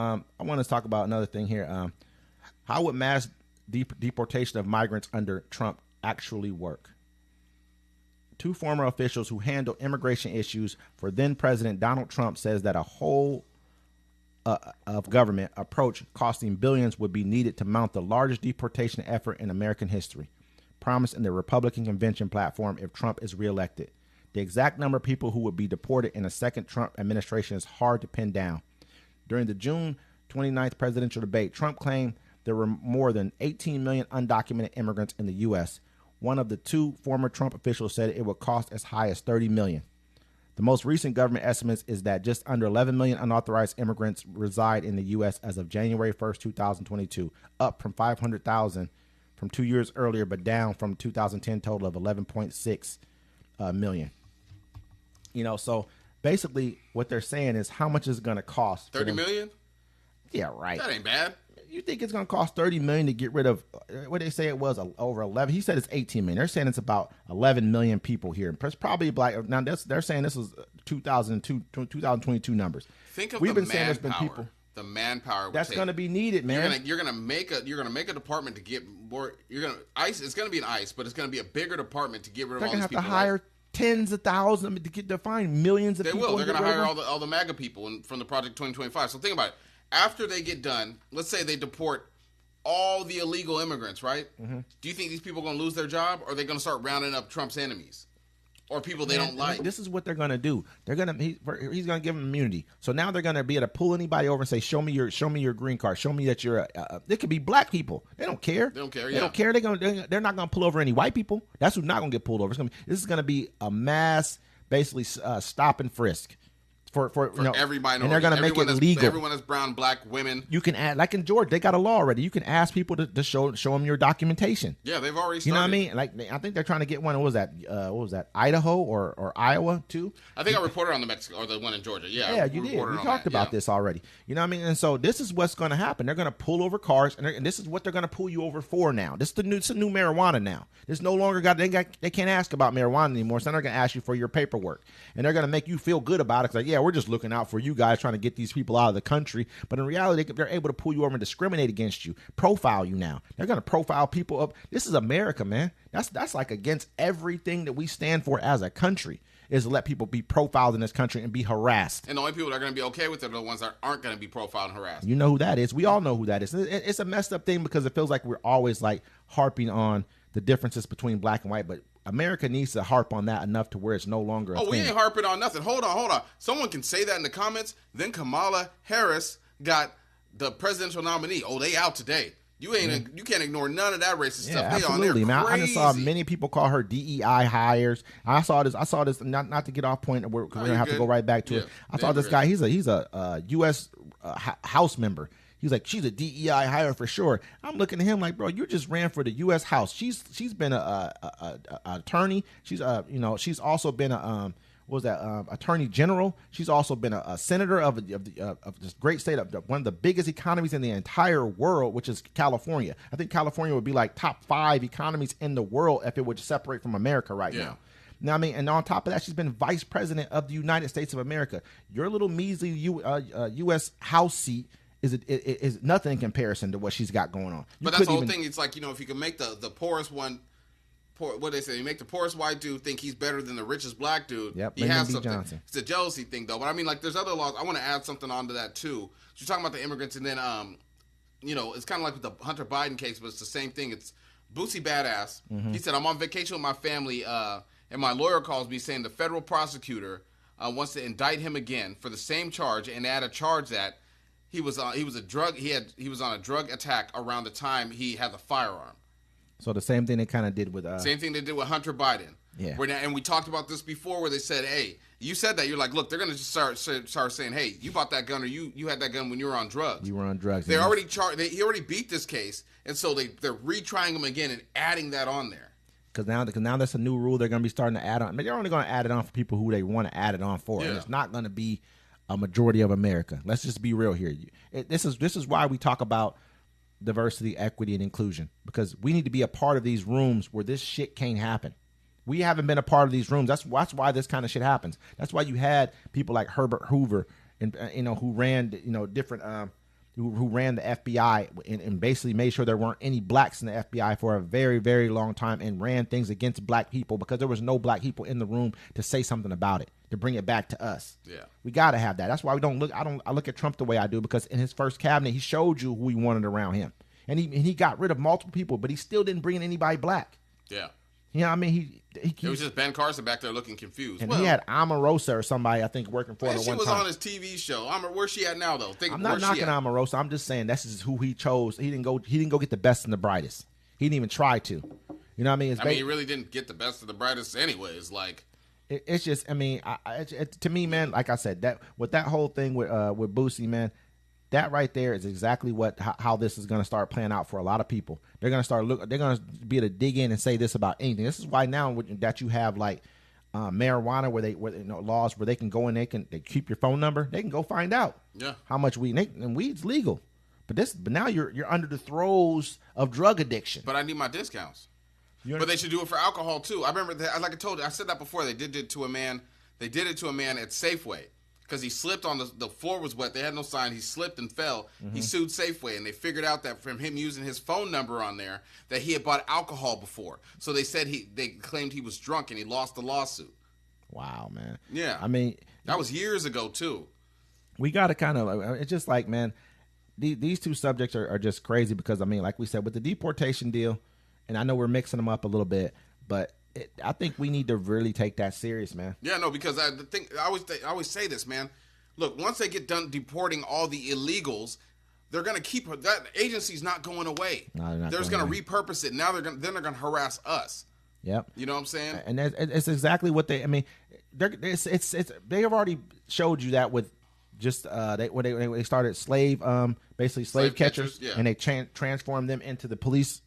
I want to talk about another thing here. How would mass deportation of migrants under Trump actually work? Two former officials who handle immigration issues for then President Donald Trump says that a whole of government approach costing billions would be needed to mount the largest deportation effort in American history, promised in the Republican convention platform if Trump is reelected. The exact number of people who would be deported in a second Trump administration is hard to pin down. During the June 29th presidential debate, Trump claimed there were more than 18 million undocumented immigrants in the U.S. One of the two former Trump officials said it would cost as high as 30 million. The most recent government estimates is that just under 11 million unauthorized immigrants reside in the U.S. as of January 1st, 2022, up from 500,000 from 2 years earlier, but down from 2010 total of 11.6 million. You know, so basically what they're saying is how much is it going to cost? 30 million? Yeah, right. That ain't bad. You think it's going to cost 30 million to get rid of what they say it was over 11? He said it's 18 million. They're saying it's about 11 million people here. It's probably like now they're saying this is 2022 numbers. Think of We've the been saying there's been manpower. people. The manpower That's going to be needed, man. You're gonna make a department to get more. It's gonna be an ICE, but it's gonna be a bigger department to get rid of all these people. They're going to have to hire tens of thousands to find millions of people. They will. They're going to hire all the MAGA people from the Project 2025. So think about it. After they get done, let's say they deport all the illegal immigrants, right? Mm-hmm. Do you think these people are going to lose their job, or are they going to start rounding up Trump's enemies or people they don't like? This is what they're going to do. He's going to give them immunity. So now they're going to be able to pull anybody over and say, "Show me your green card. Show me that you're." They could be black people. They don't care. They don't care. They don't care. They're not going to pull over any white people. That's who's not going to get pulled over. This is going to be a mass, basically stop and frisk. For every minority. And they're going to make it legal. Everyone is brown, black, women. You can add, like in Georgia, they got a law already. You can ask people to show them your documentation. Yeah, they've already started. You know what I mean? Like, I think they're trying to get one. What was that? Idaho or Iowa too? I think I reported on the one in Georgia. Yeah, you did. We talked about this already. You know what I mean? And so this is what's going to happen. They're going to pull over cars, and this is what they're going to pull you over for now. It's the new marijuana now. It's no longer they can't ask about marijuana anymore. So they're going to ask you for your paperwork, and they're going to make you feel good about it. It's like, yeah, we're just looking out for you guys, trying to get these people out of the country. But in reality, they're able to pull you over and discriminate against you, profile you now. They're going to profile people up. This is America, man. That's like against everything that we stand for as a country, is to let people be profiled in this country and be harassed. And the only people that are going to be okay with it are the ones that aren't going to be profiled and harassed. You know who that is. We all know who that is. It's a messed up thing because it feels like we're always like harping on the differences between black and white, but America needs to harp on that enough to where it's no longer a thing. We ain't harping on nothing. Hold on. Someone can say that in the comments. Then Kamala Harris got the presidential nominee. Oh, they out today. You can't ignore none of that racist stuff. Absolutely, man. I just saw many people call her DEI hires. I saw this. Not to get off point. We're gonna have to go right back to it. I saw this guy. He's a U.S. House member. He's like, she's a DEI hire for sure. I'm looking at him like, bro, you just ran for the U.S. House. She's been a attorney. She's also been attorney general. She's also been a senator of this great state of one of the biggest economies in the entire world, which is California. I think California would be like top 5 economies in the world if it would separate from America now. Now, I mean, and on top of that, she's been vice president of the United States of America. Your little measly U.S. House seat is nothing in comparison to what she's got going on. But that's the whole thing. It's like, if you can make the poorest one, what they say, you make the poorest white dude think he's better than the richest black dude. Yep, he has something. Johnson. It's a jealousy thing, though. But I mean, like, there's other laws. I want to add something onto that too. So you're talking about the immigrants, and then it's kind of like with the Hunter Biden case, but it's the same thing. It's Boosie Badass. Mm-hmm. He said, I'm on vacation with my family, and my lawyer calls me saying the federal prosecutor wants to indict him again for the same charge and add a charge that he was on a drug attack around the time he had the firearm. So the same thing they kind of did with same thing they did with Hunter Biden. Yeah. And we talked about this before, where they said, "Hey, you said that." You're like, "Look, they're going to just start saying, hey, you bought that gun, or you had that gun when you were on drugs." You were on drugs. They already he already beat this case, and so they're retrying him again and adding that on there. Because now that's a new rule. They're going to be starting to add on. I mean, they're only going to add it on for people who they want to add it on for, and it's not going to be a majority of America. Let's just be real here. This is why we talk about diversity, equity, and inclusion, because we need to be a part of these rooms where this shit can't happen. We haven't been a part of these rooms. That's why this kind of shit happens. That's why you had people like Herbert Hoover, and who ran different who ran the FBI and basically made sure there weren't any blacks in the FBI for a very, very long time and ran things against black people because there was no black people in the room to say something about it, to bring it back to us. Yeah. We got to have that. That's why we don't look. I look at Trump the way I do, because in his first cabinet, he showed you who he wanted around him. And he got rid of multiple people, but he still didn't bring in anybody black. Yeah. You know what I mean? It was just Ben Carson back there looking confused. And he had Omarosa or somebody, I think, working for him at one time. She was on his TV show. Where's she at now, though? I'm not knocking Omarosa. I'm just saying this is who he chose. He didn't go get the best and the brightest. He didn't even try to. You know what I mean? He really didn't get the best of the brightest anyways. Like, it's just, I mean, to me, man, like I said, that with that whole thing with Boosie, man, that right there is exactly how this is going to start playing out for a lot of people. They're going to they're going to be able to dig in and say this about anything. This is why now that you have like marijuana, where laws where they can go and they keep your phone number. They can go find out how much weed, and weed's legal. But now you're under the throes of drug addiction. But I need my discounts. But they should do it for alcohol too. I remember, like I told you, I said that before. They did it to a man. They did it to a man at Safeway. Because he slipped on the floor was wet. They had no sign. He slipped and fell. Mm-hmm. He sued Safeway, and they figured out that from him using his phone number on there that he had bought alcohol before. So they said they claimed he was drunk, and he lost the lawsuit. Wow, man. Yeah. I mean, that was years ago too. We got to kind of. It's just like, man, these two subjects are just crazy because, I mean, like we said, with the deportation deal, and I know we're mixing them up a little bit, but I think we need to really take that serious, man. Yeah, no, because I always say this, man. Look, once they get done deporting all the illegals, they're going to keep that agency's not going away. No, they're just going to repurpose it. Now they're going to harass us. Yep. You know what I'm saying? And it's exactly what they. I mean, they have already showed you that with just when they started slave catchers, yeah. And they transformed them into the police.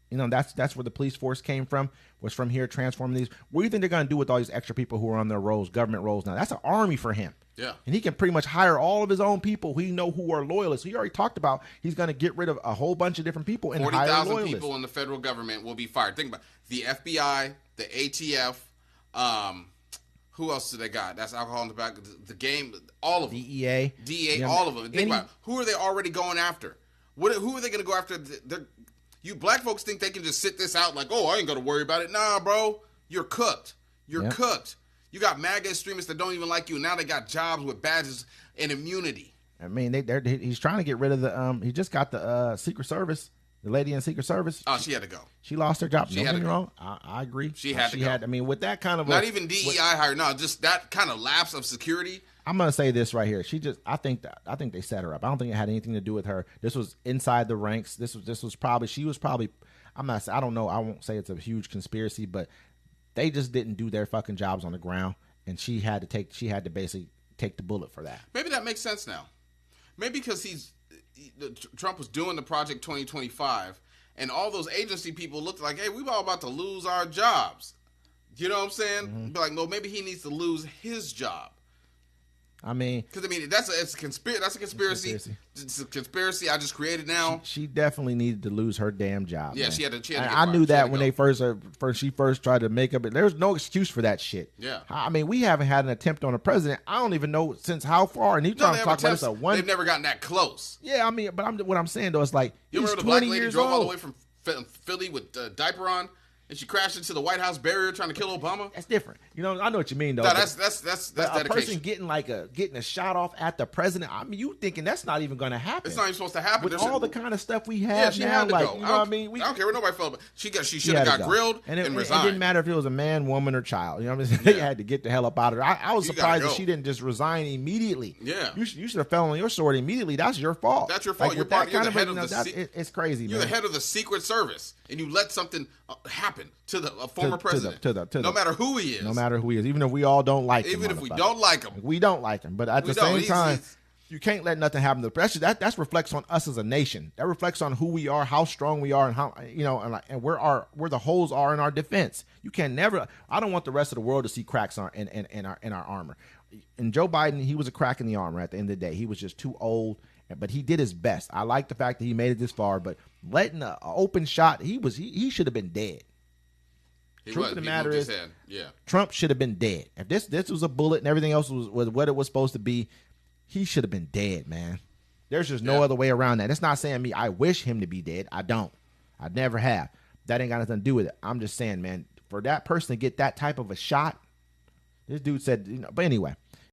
You know, that's where the police force came from, was from here, transforming these. What do you think they're going to do with all these extra people who are on their roles, government roles now? That's an army for him. Yeah. And he can pretty much hire all of his own people who are loyalists. He already talked about he's going to get rid of a whole bunch of different people and hire loyalists. 40,000 people in the federal government will be fired. Think about it. The FBI, the ATF, who else do they got? That's alcohol in the back. The game, all of them. DEA, all of them. Think about it. Who are they already going after? Who are they going to go after? You black folks think they can just sit this out like, oh, I ain't going to worry about it. Nah, bro. You're cooked. You're cooked. You got MAGA extremists that don't even like you, and now they got jobs with badges and immunity. I mean, he's trying to get rid of the he just got the Secret Service, the lady in Secret Service. Oh, she had to go. She lost her job. Don't get me wrong. I agree. She had to go. I mean, with that kind of not even DEI hire. No, just that kind of lapse of security. I'm gonna say this right here. I think they set her up. I don't think it had anything to do with her. This was inside the ranks. This was probably. I don't know. I won't say it's a huge conspiracy, but they just didn't do their fucking jobs on the ground, and she had to basically take the bullet for that. Maybe that makes sense now. Maybe because Trump was doing the Project 2025, and all those agency people looked like, hey, we all about to lose our jobs. You know what I'm saying? Mm-hmm. Be like, no, maybe he needs to lose his job. I mean, because it's a conspiracy. That's a conspiracy. It's a conspiracy I just created now. She definitely needed to lose her damn job. Yeah, man. She had to get I knew that when they she first tried to make up. There was no excuse for that shit. Yeah. I mean, we haven't had an attempt on a president. I don't even know since how far. And he's trying to talk about this They've never gotten that close. Yeah, I mean, but what I'm saying though is like, you remember the black lady drove all the way from Philly with a diaper on? And she crashed into the White House barrier trying to kill Obama. That's different. You know, I know what you mean, though. No, that's dedication. A person getting a shot off at the president. I mean, you thinking that's not even going to happen? It's not even supposed to happen. With all the kind of stuff we have she now, had to like go. you know what I mean? I don't care what nobody felt, but she should have got grilled and resigned. It didn't matter if it was a man, woman, or child. You know what I'm saying? They had to get the hell up out of there. I was surprised that she didn't just resign immediately. Yeah, you should have fell on your sword immediately. That's your fault. That's your fault. Like, you're the head of the. It's crazy. You're man. the head of the Secret Service, and you let something happen to the former president. No matter who he is. No matter who he is. Even if we all don't like him. Even if we don't like him. We don't like him. But at the same time, you can't let nothing happen to the president. That reflects on us as a nation. That reflects on who we are, how strong we are, and how, you know, and where the holes are in our defense. You can never. I don't want the rest of the world to see cracks in our armor. And Joe Biden, he was a crack in the armor at the end of the day. He was just too old. But he did his best. I like the fact that he made it this far. But letting an open shot, he should have been dead. Truth of the matter is, Trump should have been dead. If this was a bullet and everything else was what it was supposed to be, he should have been dead, man. There's just no other way around that. That's not saying me, I wish him to be dead. I don't. I never have. That ain't got nothing to do with it. I'm just saying, man, for that person to get that type of a shot, this dude said, but anyway.